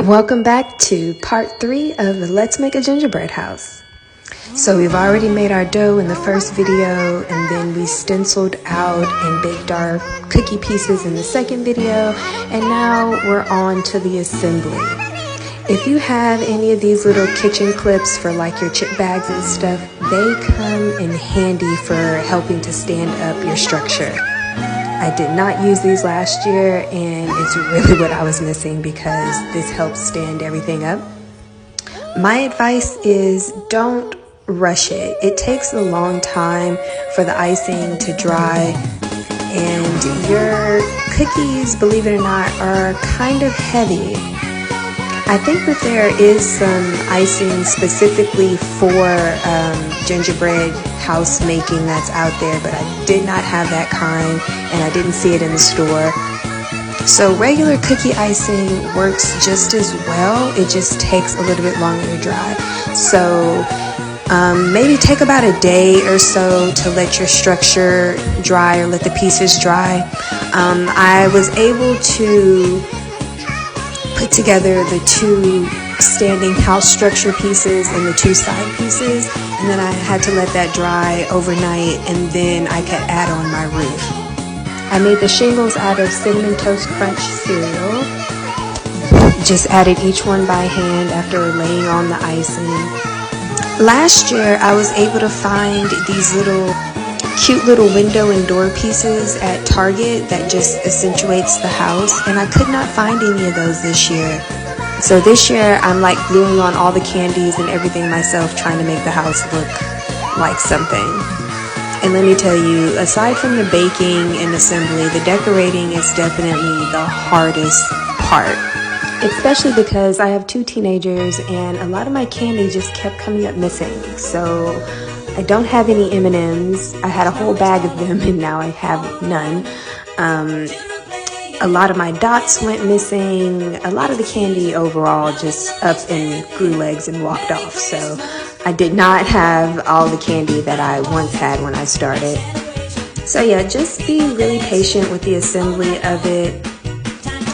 Welcome back to part 3 of the Let's Make a Gingerbread House. So we've already made our dough in the first video, and then we stenciled out and baked our cookie pieces in the second video, and now we're on to the assembly. If you have any of these little kitchen clips for like your chip bags and stuff, they come in handy for helping to stand up your structure. I did not use these last year, and it's really what I was missing because this helps stand everything up. My advice is don't rush it. It takes a long time for the icing to dry, and your cookies, believe it or not, are kind of heavy. I think that there is some icing specifically for gingerbread house making that's out there, but I did not have that kind, and I didn't see it in the store. So regular cookie icing works just as well. It just takes a little bit longer to dry. So maybe take about a day or so to let your structure dry, or let the pieces dry. I was able to put together the two standing house structure pieces and the two side pieces, and then I had to let that dry overnight, and then I could add on my roof. I made the shingles out of Cinnamon Toast Crunch cereal. Just added each one by hand after laying on the icing. Last year I was able to find these cute little window and door pieces at Target that just accentuates the house, and I could not find any of those this year. So this year I'm like gluing on all the candies and everything myself, trying to make the house look like something. And let me tell you, aside from the baking and assembly, the decorating is definitely the hardest part. Especially because I have 2 teenagers and a lot of my candy just kept coming up missing. So I don't have any M&Ms. I had a whole bag of them and now I have none. A lot of my dots went missing. A lot of the candy overall just up and grew legs and walked off. So I did not have all the candy that I once had when I started. So yeah, just be really patient with the assembly of it.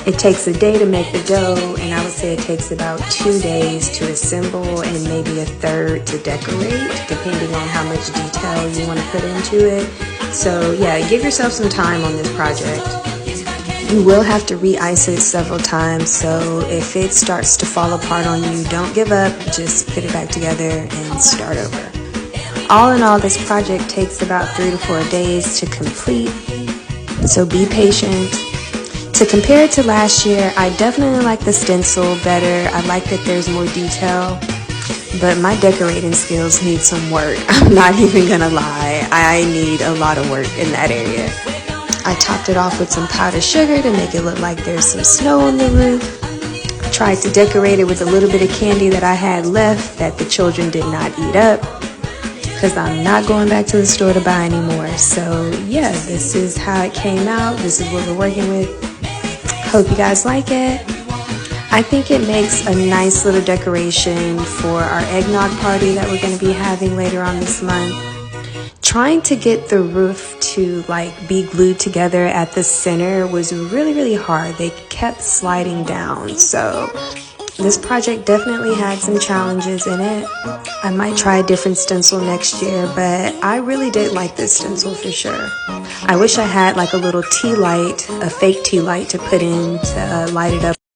It takes a day to make the dough, and I would say it takes about 2 days to assemble and maybe a third to decorate, depending on how much detail you want to put into it. So yeah, give yourself some time on this project. You will have to re-ice it several times, so if it starts to fall apart on you, don't give up, just put it back together and start over. All in all, this project takes about 3 to 4 days to complete, so be patient. To compare it to last year, I definitely like the stencil better. I like that there's more detail, but my decorating skills need some work. I'm not even gonna lie, I need a lot of work in that area. I topped it off with some powdered sugar to make it look like there's some snow on the roof. I tried to decorate it with a little bit of candy that I had left that the children did not eat up, because I'm not going back to the store to buy anymore. So yeah, this is how it came out. This is what we're working with. Hope you guys like it. I think it makes a nice little decoration for our eggnog party that we're going to be having later on this month. Trying to get the roof to like be glued together at the center was really hard. They kept sliding down, so this project definitely had some challenges in it. I might try a different stencil next year, but I really did like this stencil for sure. I wish I had like a little tea light, a fake tea light to put in to light it up